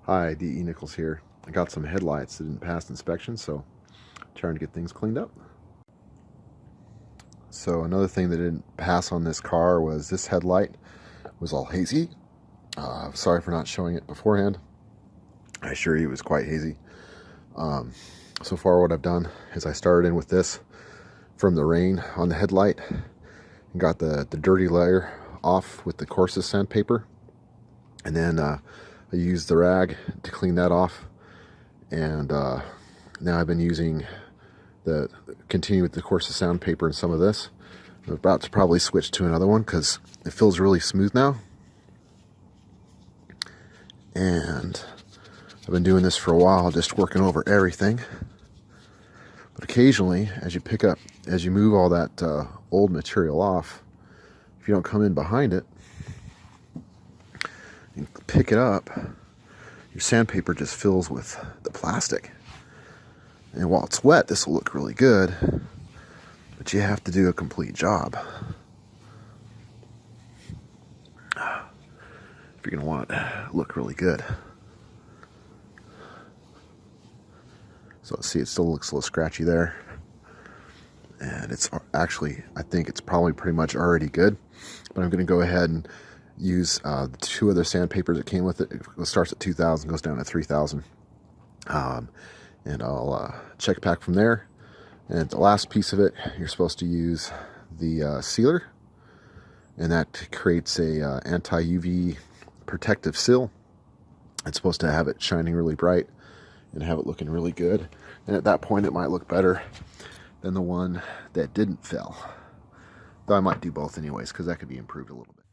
Hi, D.E. Nichols here. I got some headlights that didn't pass inspection, so trying to get things cleaned up. So another thing that didn't pass on this car was this headlight was all hazy. Sorry for not showing it beforehand. I assure you it was quite hazy. So far what I've done is I started in with this from the rain on the headlight and got the dirty layer off with the coarsest sandpaper, and then I used the rag to clean that off, and now I've been using continue with the coarsest sandpaper and some of this. I'm about to probably switch to another one because it feels really smooth now, and I've been doing this for a while, just working over everything. But occasionally, as you move all that old material off, if you don't come in behind it and pick it up, your sandpaper just fills with the plastic. And while it's wet, this will look really good, but you have to do a complete job if you're going to want it to look really good. So see, it still looks a little scratchy there. And it's actually, I think it's probably pretty much already good. But I'm going to go ahead and use the two other sandpapers that came with it. It starts at 2,000, goes down to 3,000. And I'll check back from there. And the last piece of it, you're supposed to use the sealer. And that creates a anti-UV protective seal. It's supposed to have it shining really bright and have it looking really good. And at that point, it might look better than the one that didn't fail. Though I might do both anyways, because that could be improved a little bit.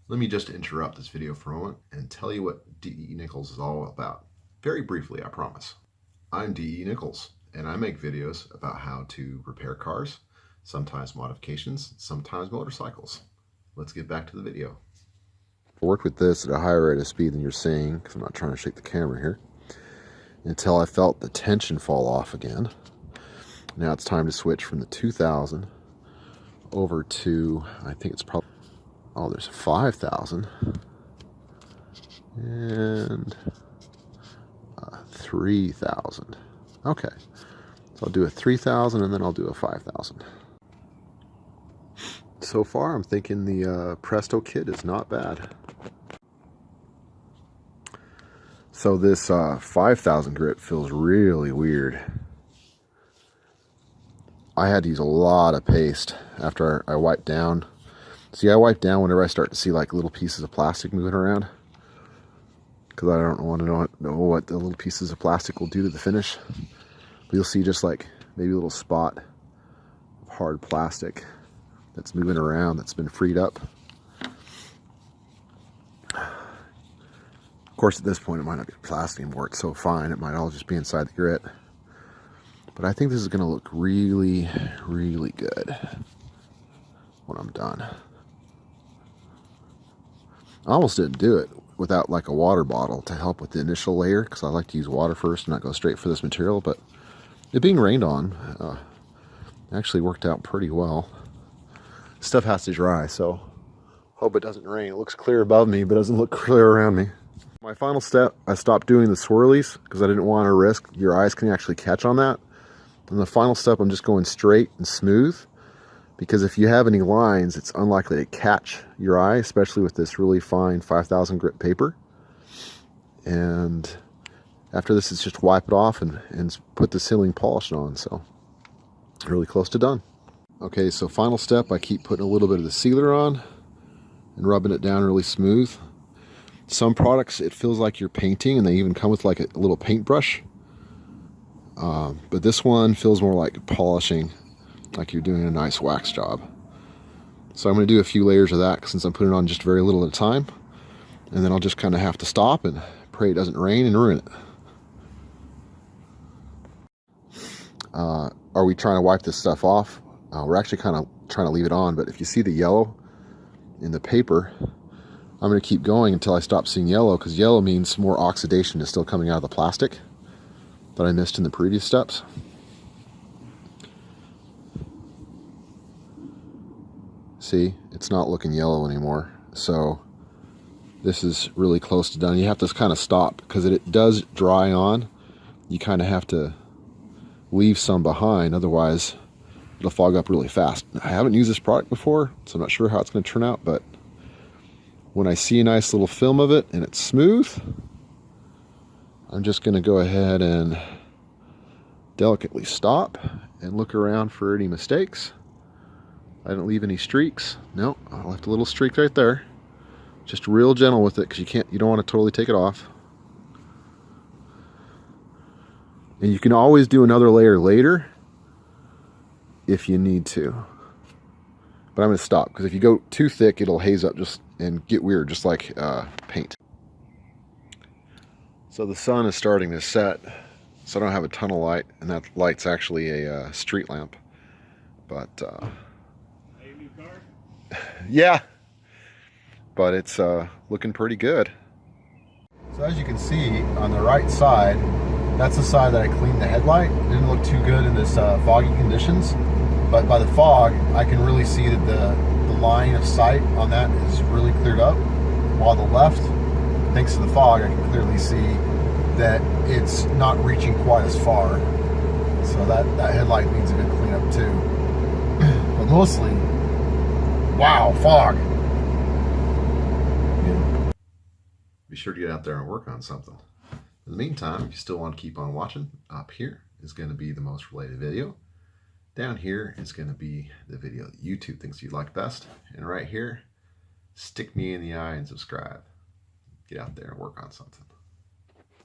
Let me just interrupt this video for a moment and tell you what D.E. Nichols is all about. Very briefly, I promise. I'm D.E. Nichols, and I make videos about how to repair cars, sometimes modifications, sometimes motorcycles. Let's get back to the video. I worked with this at a higher rate of speed than you're seeing, because I'm not trying to shake the camera here, until I felt the tension fall off again. Now it's time to switch from the 2,000 over to, I think it's probably, oh, there's a 5,000 and 3,000. Okay, so I'll do a 3,000 and then I'll do a 5,000. So far, I'm thinking the Presto kit is not bad. So this 5,000 grit feels really weird. I had to use a lot of paste after I wiped down. See, I wipe down whenever I start to see like little pieces of plastic moving around, because I don't want to know what the little pieces of plastic will do to the finish. But you'll see just like maybe a little spot of hard plastic that's moving around that's been freed up. Of course, at this point, it might not be plastic anymore. It's so fine, it might all just be inside the grit. But I think this is going to look really, really good when I'm done. I almost didn't do it without like a water bottle to help with the initial layer, because I like to use water first and not go straight for this material. But it being rained on actually worked out pretty well. Stuff has to dry, so hope it doesn't rain. It looks clear above me, but it doesn't look clear around me. My final step, I stopped doing the swirlies because I didn't want to risk your eyes can actually catch on that. And the final step, I'm just going straight and smooth, because if you have any lines, it's unlikely to catch your eye, especially with this really fine 5,000 grit paper. And after this, it's just wipe it off and put the sealing polish on. So really close to done. Okay, so final step, I keep putting a little bit of the sealer on and rubbing it down really smooth. Some products, it feels like you're painting, and they even come with like a little paintbrush. But this one feels more like polishing, like you're doing a nice wax job. So I'm going to do a few layers of that since I'm putting it on just very little at a time. And then I'll just kind of have to stop and pray it doesn't rain and ruin it. Are we trying to wipe this stuff off? We're actually kind of trying to leave it on, but if you see the yellow in the paper, I'm going to keep going until I stop seeing yellow, because yellow means more oxidation is still coming out of the plastic that I missed in the previous steps. See, it's not looking yellow anymore. So this is really close to done. You have to kind of stop because it does dry on. You kind of have to leave some behind, otherwise it'll fog up really fast. I haven't used this product before, so I'm not sure how it's going to turn out, but when I see a nice little film of it and it's smooth, I'm just going to go ahead and delicately stop and look around for any mistakes. I didn't leave any streaks. No, I left a little streak right there. Just real gentle with it because you don't want to totally take it off. And you can always do another layer later if you need to. But I'm going to stop because if you go too thick, it'll haze up and get weird, just like paint. So the sun is starting to set, so I don't have a ton of light, and that light's actually a street lamp. But a new car? Yeah, but it's looking pretty good. So as you can see on the right side, that's the side that I cleaned the headlight. It didn't look too good in this foggy conditions, but by the fog, I can really see that the line of sight on that is really cleared up. While the left, thanks to the fog, I can clearly see that it's not reaching quite as far. So that headlight needs a good cleanup too. But mostly, wow, fog. Be sure to get out there and work on something. In the meantime, if you still want to keep on watching, up here is going to be the most related video. Down here is going to be the video that YouTube thinks you'd like best. And right here, stick me in the eye and subscribe. Get out there and work on something.